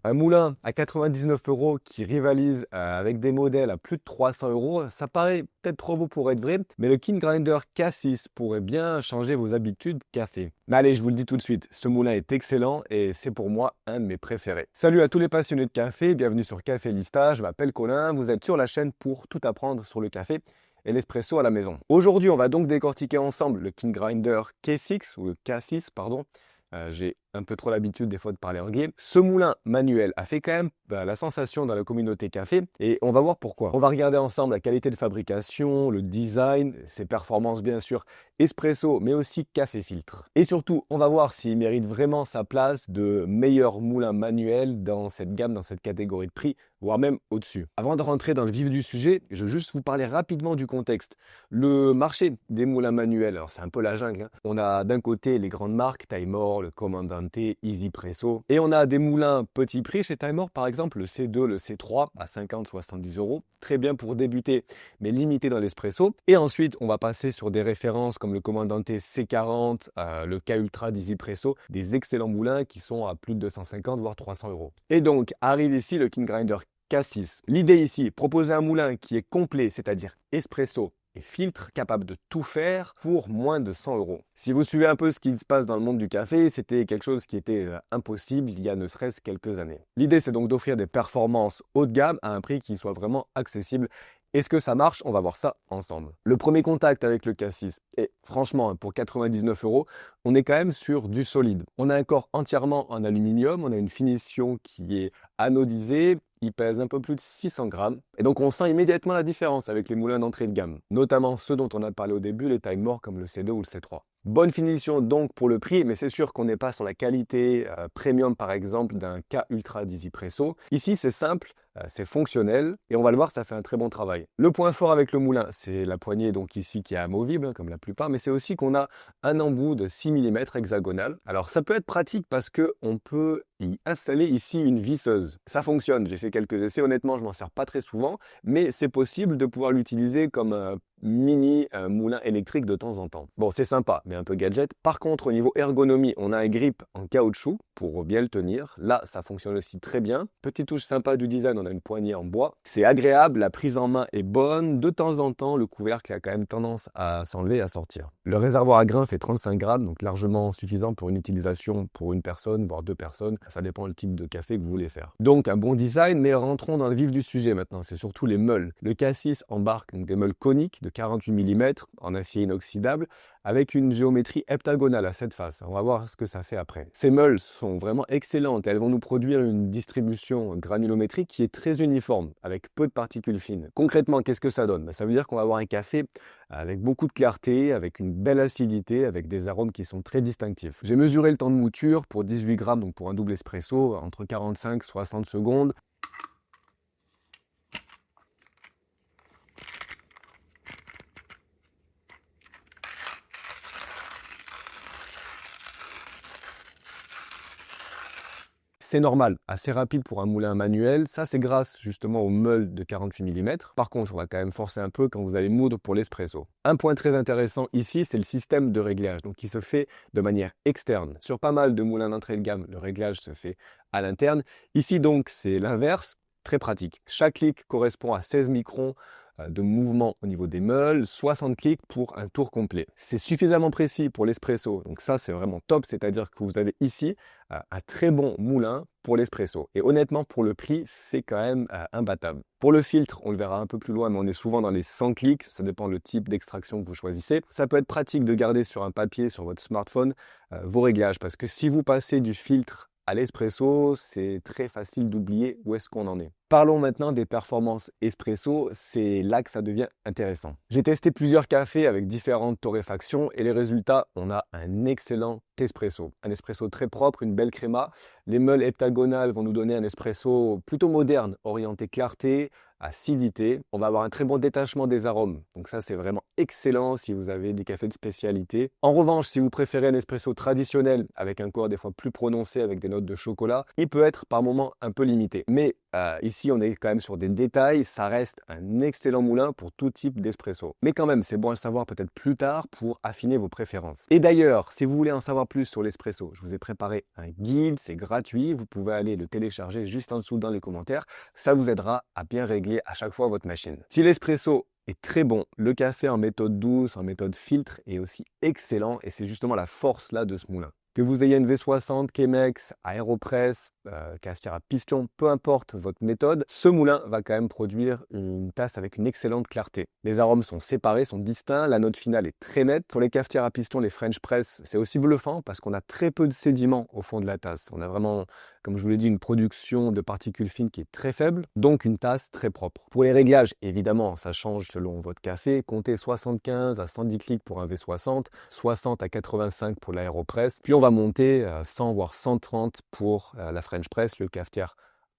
Un moulin à 99 € qui rivalise avec des modèles à plus de 300 €, ça paraît peut-être trop beau pour être vrai, mais le King Grinder K6 pourrait bien changer vos habitudes café. Mais allez, je vous le dis tout de suite, ce moulin est excellent et c'est pour moi un de mes préférés. Salut à tous les passionnés de café, bienvenue sur Café Lista, je m'appelle Colin, vous êtes sur la chaîne pour tout apprendre sur le café et l'espresso à la maison. Aujourd'hui, on va donc décortiquer ensemble le King Grinder K6 ou le K6, pardon. J'ai un peu trop l'habitude des fois de parler anglais. Ce moulin manuel a fait quand même la sensation dans la communauté café et on va voir pourquoi. On va regarder ensemble la qualité de fabrication, le design, ses performances bien sûr, espresso mais aussi café filtre. Et surtout, on va voir s'il mérite vraiment sa place de meilleur moulin manuel dans cette gamme, dans cette catégorie de prix, voire même au-dessus. Avant de rentrer dans le vif du sujet, je vais juste vous parler rapidement du contexte. Le marché des moulins manuels, alors c'est un peu la jungle, hein. On a d'un côté les grandes marques, Taimor, le Comandante, Easy Presso. Et on a des moulins petit prix chez Taimor, par exemple le C2, le C3 à 50-70 €. Très bien pour débuter, mais limité dans l'espresso. Et ensuite, on va passer sur des références comme le Comandante C40, le K Ultra d'Easy Presso, des excellents moulins qui sont à plus de 250 voire 300 €. Et donc, arrive ici le King Grinder K6. L'idée ici, proposer un moulin qui est complet, c'est-à-dire espresso et filtre, capable de tout faire pour moins de 100 €. Si vous suivez un peu ce qui se passe dans le monde du café, c'était quelque chose qui était impossible il y a ne serait-ce quelques années. L'idée, c'est donc d'offrir des performances haut de gamme à un prix qui soit vraiment accessible. Est-ce que ça marche? On va voir ça ensemble. Le premier contact avec le K6, et franchement, pour 99 €, on est quand même sur du solide. On a un corps entièrement en aluminium, on a une finition qui est anodisée, il pèse un peu plus de 600 grammes. Et donc on sent immédiatement la différence avec les moulins d'entrée de gamme, notamment ceux dont on a parlé au début, les Taimor comme le C2 ou le C3. Bonne finition donc pour le prix, mais c'est sûr qu'on n'est pas sur la qualité premium par exemple d'un K Ultra d'Easy Presso. Ici c'est simple, c'est fonctionnel et on va le voir, ça fait un très bon travail. Le point fort avec le moulin, c'est la poignée donc ici qui est amovible comme la plupart, mais c'est aussi qu'on a un embout de 6 mm hexagonal. Alors ça peut être pratique parce qu'on peut y installer ici une visseuse. Ça fonctionne, j'ai fait quelques essais, honnêtement je m'en sers pas très souvent, mais c'est possible de pouvoir l'utiliser comme mini moulin électrique de temps en temps. Bon, c'est sympa, mais un peu gadget. Par contre, au niveau ergonomie, on a un grip en caoutchouc pour bien le tenir. Là, ça fonctionne aussi très bien. Petite touche sympa du design, on a une poignée en bois. C'est agréable, la prise en main est bonne. De temps en temps, le couvercle a quand même tendance à s'enlever et à sortir. Le réservoir à grains fait 35 grammes, donc largement suffisant pour une utilisation pour une personne, voire deux personnes. Ça dépend le type de café que vous voulez faire. Donc, un bon design, mais rentrons dans le vif du sujet maintenant. C'est surtout les meules. Le K6 embarque donc des meules coniques de 48 mm en acier inoxydable avec une géométrie heptagonale à 7 faces. On va voir ce que ça fait après. Ces meules sont vraiment excellentes. Elles vont nous produire une distribution granulométrique qui est très uniforme, avec peu de particules fines. Concrètement, qu'est-ce que ça donne? Ça veut dire qu'on va avoir un café avec beaucoup de clarté, avec une belle acidité, avec des arômes qui sont très distinctifs. J'ai mesuré le temps de mouture pour 18 grammes, donc pour un double espresso, entre 45 et 60 secondes. C'est normal, assez rapide pour un moulin manuel. Ça, c'est grâce justement aux meules de 48 mm. Par contre, on va quand même forcer un peu quand vous allez moudre pour l'espresso. Un point très intéressant ici, c'est le système de réglage, donc qui se fait de manière externe. Sur pas mal de moulins d'entrée de gamme, le réglage se fait à l'interne. Ici donc, c'est l'inverse. Très pratique. Chaque clic correspond à 16 microns de mouvement au niveau des meules, 60 clics pour un tour complet. C'est suffisamment précis pour l'espresso, donc ça c'est vraiment top, c'est-à-dire que vous avez ici un très bon moulin pour l'espresso. Et honnêtement, pour le prix, c'est quand même imbattable. Pour le filtre, on le verra un peu plus loin, mais on est souvent dans les 100 clics, ça dépend le type d'extraction que vous choisissez. Ça peut être pratique de garder sur un papier, sur votre smartphone, vos réglages, parce que si vous passez du filtre à l'espresso, c'est très facile d'oublier où est-ce qu'on en est. Parlons maintenant des performances espresso, c'est là que ça devient intéressant. J'ai testé plusieurs cafés avec différentes torréfactions et les résultats, on a un excellent espresso. Un espresso très propre, une belle créma. Les meules heptagonales vont nous donner un espresso plutôt moderne, orienté clarté, acidité. On va avoir un très bon détachement des arômes. Donc ça, c'est vraiment excellent si vous avez des cafés de spécialité. En revanche, si vous préférez un espresso traditionnel avec un corps des fois plus prononcé avec des notes de chocolat, il peut être par moments un peu limité. Mais ici, on est quand même sur des détails. Ça reste un excellent moulin pour tout type d'espresso. Mais quand même, c'est bon à le savoir peut-être plus tard pour affiner vos préférences. Et d'ailleurs, si vous voulez en savoir plus sur l'espresso, je vous ai préparé un guide, c'est gratuit. Vous pouvez aller le télécharger juste en dessous dans les commentaires. Ça vous aidera à bien régler à chaque fois votre machine. Si l'espresso est très bon, le café en méthode douce, en méthode filtre est aussi excellent et c'est justement la force là de ce moulin. Que vous ayez une V60, Chemex, Aeropress, cafetière à piston, peu importe votre méthode, ce moulin va quand même produire une tasse avec une excellente clarté. Les arômes sont séparés, sont distincts, la note finale est très nette. Pour les cafetières à piston, les French Press, c'est aussi bluffant parce qu'on a très peu de sédiments au fond de la tasse. On a vraiment, comme je vous l'ai dit, une production de particules fines qui est très faible, donc une tasse très propre. Pour les réglages, évidemment, ça change selon votre café. Comptez 75 à 110 clics pour un V60, 60 à 85 pour l'Aeropress, puis on va monter à 100 voire 130 pour la French Press, le cafetière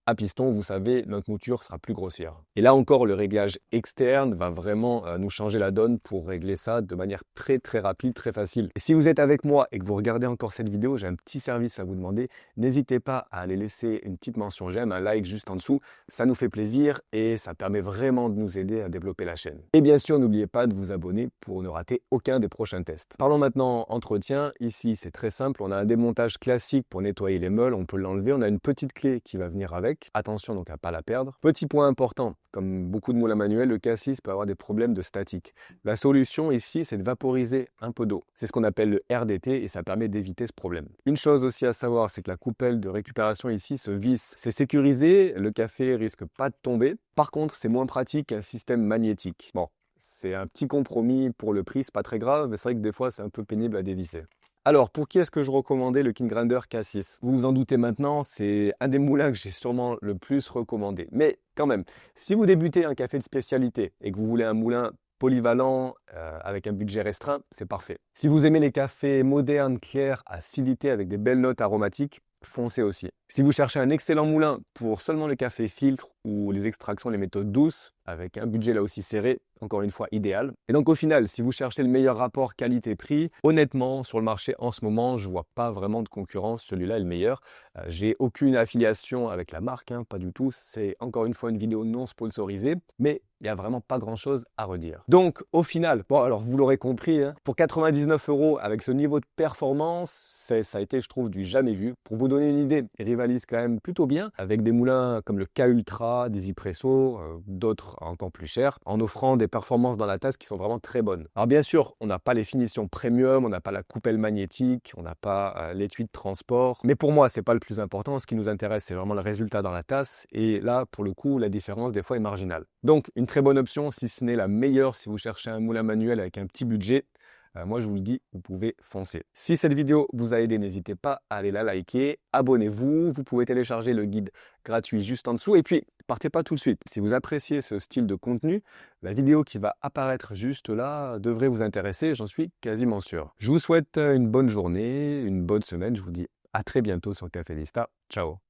à piston, vous savez, notre mouture sera plus grossière. Et là encore, le réglage externe va vraiment nous changer la donne pour régler ça de manière très rapide, très facile. Et si vous êtes avec moi et que vous regardez encore cette vidéo, j'ai un petit service à vous demander. N'hésitez pas à aller laisser une petite mention j'aime, un like juste en dessous. Ça nous fait plaisir et ça permet vraiment de nous aider à développer la chaîne. Et bien sûr, n'oubliez pas de vous abonner pour ne rater aucun des prochains tests. Parlons maintenant entretien. Ici, c'est très simple. On a un démontage classique pour nettoyer les meules. On peut l'enlever. On a une petite clé qui va venir avec. Attention donc à ne pas la perdre. Petit point important, comme beaucoup de moulins manuels, le cassis peut avoir des problèmes de statique. La solution ici, c'est de vaporiser un peu d'eau. C'est ce qu'on appelle le RDT et ça permet d'éviter ce problème. Une chose aussi à savoir, c'est que la coupelle de récupération ici se visse. C'est sécurisé, le café risque pas de tomber. Par contre, c'est moins pratique qu'un système magnétique. Bon, c'est un petit compromis pour le prix, c'est pas très grave, mais c'est vrai que des fois, c'est un peu pénible à dévisser. Alors, pour qui est-ce que je recommandais le King-Grinder K6? Vous vous en doutez maintenant, c'est un des moulins que j'ai sûrement le plus recommandé. Mais quand même, si vous débutez un café de spécialité et que vous voulez un moulin polyvalent avec un budget restreint, c'est parfait. Si vous aimez les cafés modernes, clairs, acidité avec des belles notes aromatiques, foncez aussi. Si vous cherchez un excellent moulin pour seulement le café filtre ou les extractions, les méthodes douces, avec un budget là aussi serré, encore une fois idéal. Et donc au final, si vous cherchez le meilleur rapport qualité-prix, honnêtement, sur le marché en ce moment, je vois pas vraiment de concurrence, celui-là est le meilleur. J'ai aucune affiliation avec la marque, pas du tout. C'est encore une fois une vidéo non sponsorisée, mais il n'y a vraiment pas grand-chose à redire. Donc au final, bon alors vous l'aurez compris, pour 99 € avec ce niveau de performance, ça a été je trouve du jamais vu. Pour vous donner une idée, il rivalise quand même plutôt bien avec des moulins comme le K Ultra, des Ipresso, d'autres encore plus chers, en offrant des performances dans la tasse qui sont vraiment très bonnes. Alors bien sûr, on n'a pas les finitions premium, on n'a pas la coupelle magnétique, on n'a pas l'étui de transport, mais pour moi, c'est pas le plus important. Ce qui nous intéresse, c'est vraiment le résultat dans la tasse, et là, pour le coup, la différence des fois est marginale. Donc, une très bonne option, si ce n'est la meilleure si vous cherchez un moulin manuel avec un petit budget. Moi, je vous le dis, vous pouvez foncer. Si cette vidéo vous a aidé, n'hésitez pas à aller la liker. Abonnez-vous. Vous pouvez télécharger le guide gratuit juste en dessous. Et puis, partez pas tout de suite. Si vous appréciez ce style de contenu, la vidéo qui va apparaître juste là devrait vous intéresser. J'en suis quasiment sûr. Je vous souhaite une bonne journée, une bonne semaine. Je vous dis à très bientôt sur Café Lista. Ciao.